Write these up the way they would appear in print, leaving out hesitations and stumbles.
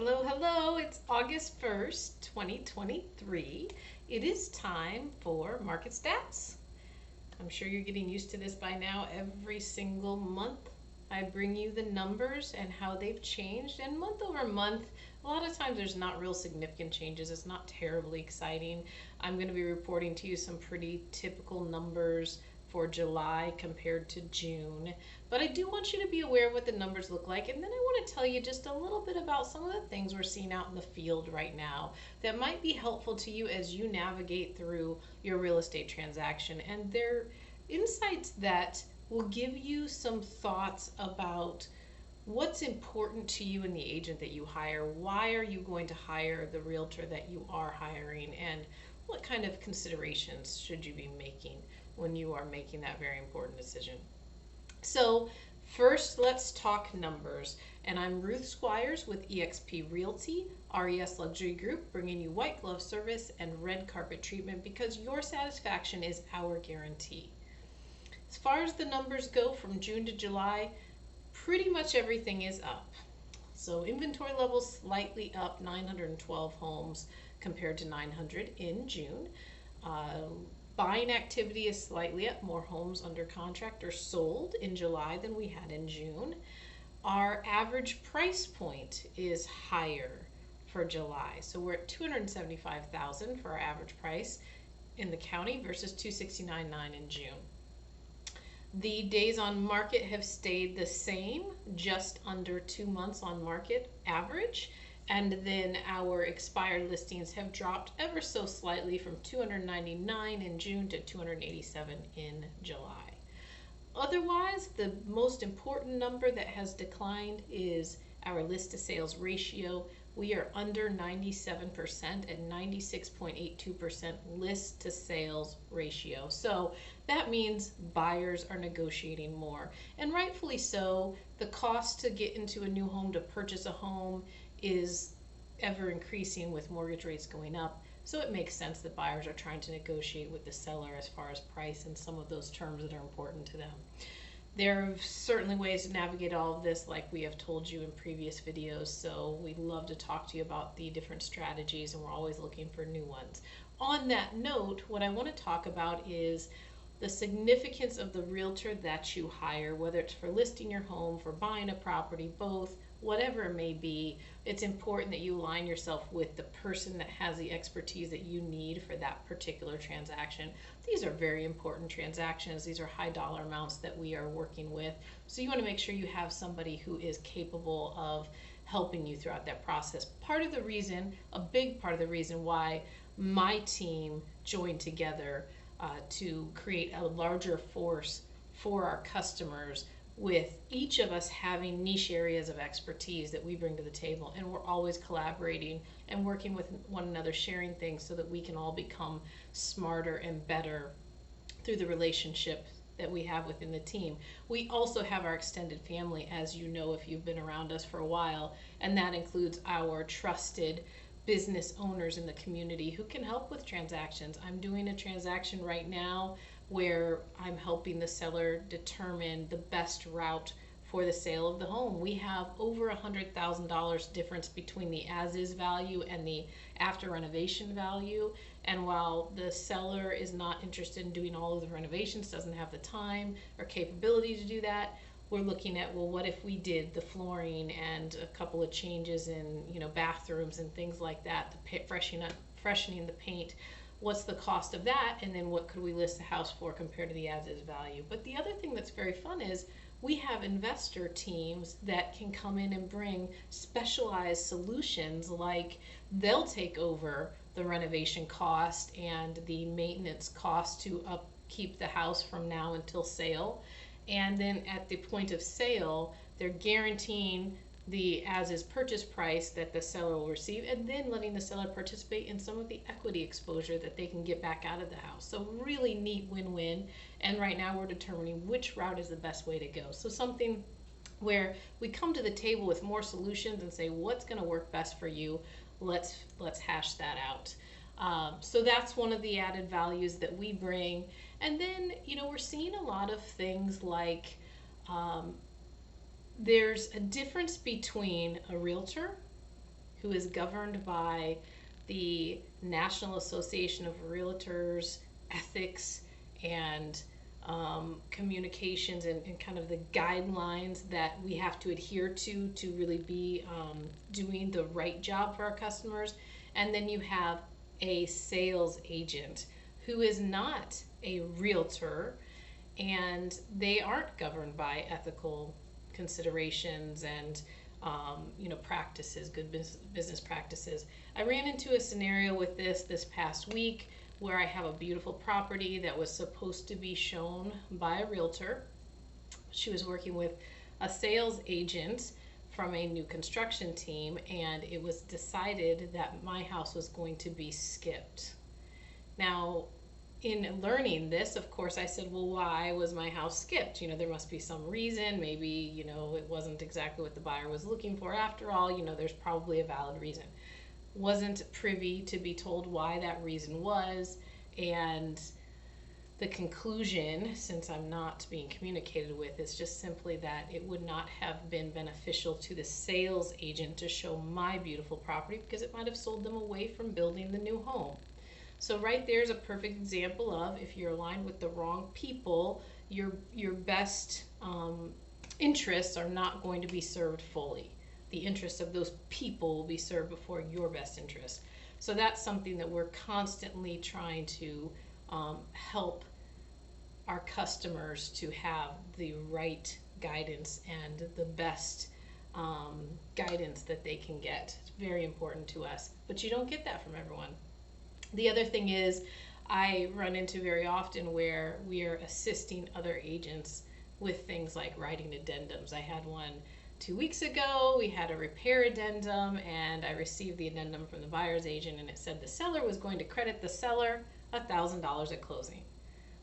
Hello, hello. It's August 1st, 2023. It is time for market stats. I'm sure you're getting used to this by now. Every single month, I bring you the numbers and how they've changed. And month over month, a lot of times there's not real significant changes. It's not terribly exciting. I'm going to be reporting to you some pretty typical numbers for July compared to June. But I do want you to be aware of what the numbers look like. And then I want to tell you just a little bit about some of the things we're seeing out in the field right now that might be helpful to you as you navigate through your real estate transaction. And they're insights that will give you some thoughts about what's important to you and the agent that you hire. Why are you going to hire the realtor that you are hiring? And what kind of considerations should you be making when you are making that very important decision? So first, let's talk numbers. And I'm Ruth Squires with eXp Realty, RES Luxury Group, bringing you white glove service and red carpet treatment because your satisfaction is our guarantee. As far as the numbers go from June to July, pretty much everything is up. So inventory levels slightly up, 912 homes compared to 900 in June. Buying activity is slightly up, more homes under contract or sold in July than we had in June. Our average price point is higher for July. So we're at $275,000 for our average price in the county versus $269,900 in June. The days on market have stayed the same, just under 2 months on market average. And then our expired listings have dropped ever so slightly from 299 in June to 287 in July. Otherwise, the most important number that has declined is our list to sales ratio. We are under 97% at 96.82% list to sales ratio. So that means buyers are negotiating more, and rightfully so. The cost to get into a new home, to purchase a home, is ever increasing with mortgage rates going up. So it makes sense that buyers are trying to negotiate with the seller as far as price and some of those terms that are important to them. There are certainly ways to navigate all of this, like we have told you in previous videos, so we'd love to talk to you about the different strategies, and we're always looking for new ones. On that note, what I want to talk about is the significance of the realtor that you hire, whether it's for listing your home, for buying a property, both, whatever it may be. It's important that you align yourself with the person that has the expertise that you need for that particular transaction. These are very important transactions. These are high dollar amounts that we are working with. So you want to make sure you have somebody who is capable of helping you throughout that process. Part of the reason, a big part of the reason why my team joined together to create a larger force for our customers, with each of us having niche areas of expertise that we bring to the table, and we're always collaborating and working with one another, sharing things so that we can all become smarter and better through the relationship that we have within the team. We also have our extended family, as you know if you've been around us for a while, and that includes our trusted business owners in the community who can help with transactions. I'm doing a transaction right now where I'm helping the seller determine the best route for the sale of the home. We have over $100,000 difference between the as-is value and the after renovation value. And while the seller is not interested in doing all of the renovations, doesn't have the time or capability to do that, we're looking at, well, what if we did the flooring and a couple of changes in, bathrooms and things like that, freshening the paint. What's the cost of that, and then what could we list the house for compared to the as-is value? But the other thing that's very fun is we have investor teams that can come in and bring specialized solutions, like they'll take over the renovation cost and the maintenance cost to upkeep the house from now until sale. And then at the point of sale, they're guaranteeing the as-is purchase price that the seller will receive, and then letting the seller participate in some of the equity exposure that they can get back out of the house. So really neat win-win, and right now we're determining which route is the best way to go. So something where we come to the table with more solutions and say, what's going to work best for you? Let's hash that out. So that's one of the added values that we bring. And then, we're seeing a lot of things like there's a difference between a realtor who is governed by the National Association of Realtors ethics and communications and kind of the guidelines that we have to adhere to really be doing the right job for our customers. And then you have a sales agent who is not a realtor, and they aren't governed by ethical considerations and practices, good business practices. I ran into a scenario with this past week where I have a beautiful property that was supposed to be shown by a realtor. She was working with a sales agent from a new construction team, and it was decided that my house was going to be skipped. Now, in learning this, of course, I said, well, why was my house skipped? There must be some reason. Maybe, it wasn't exactly what the buyer was looking for after all. There's probably a valid reason. Wasn't privy to be told why that reason was, and the conclusion, since I'm not being communicated with, is just simply that it would not have been beneficial to the sales agent to show my beautiful property because it might have sold them away from building the new home. So right there's a perfect example of, if you're aligned with the wrong people, your best interests are not going to be served fully. The interests of those people will be served before your best interests. So that's something that we're constantly trying to help our customers to have the right guidance and the best guidance that they can get. It's very important to us, but you don't get that from everyone. The other thing is, I run into very often where we are assisting other agents with things like writing addendums. I had one 2 weeks ago. We had a repair addendum, and I received the addendum from the buyer's agent, and it said the seller was going to credit the seller $1,000 at closing.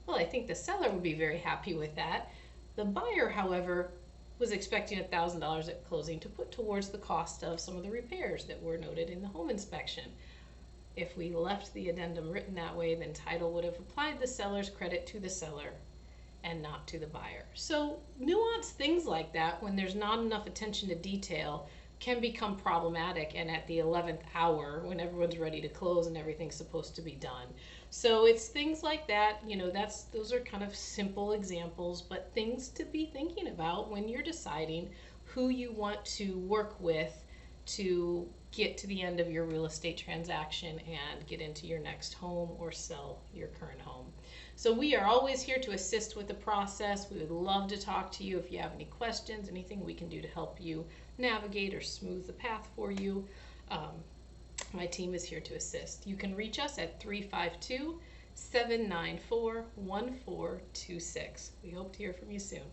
Well, I think the seller would be very happy with that. The buyer, however, was expecting $1,000 at closing to put towards the cost of some of the repairs that were noted in the home inspection. If we left the addendum written that way, then title would have applied the seller's credit to the seller and not to the buyer. So nuanced things like that, when there's not enough attention to detail, can become problematic, and at the 11th hour, when everyone's ready to close and everything's supposed to be done. So it's things like that, those are kind of simple examples, but things to be thinking about when you're deciding who you want to work with to get to the end of your real estate transaction and get into your next home or sell your current home. So we are always here to assist with the process. We would love to talk to you if you have any questions, anything we can do to help you navigate or smooth the path for you. My team is here to assist. You can reach us at 352-794-1426. We hope to hear from you soon.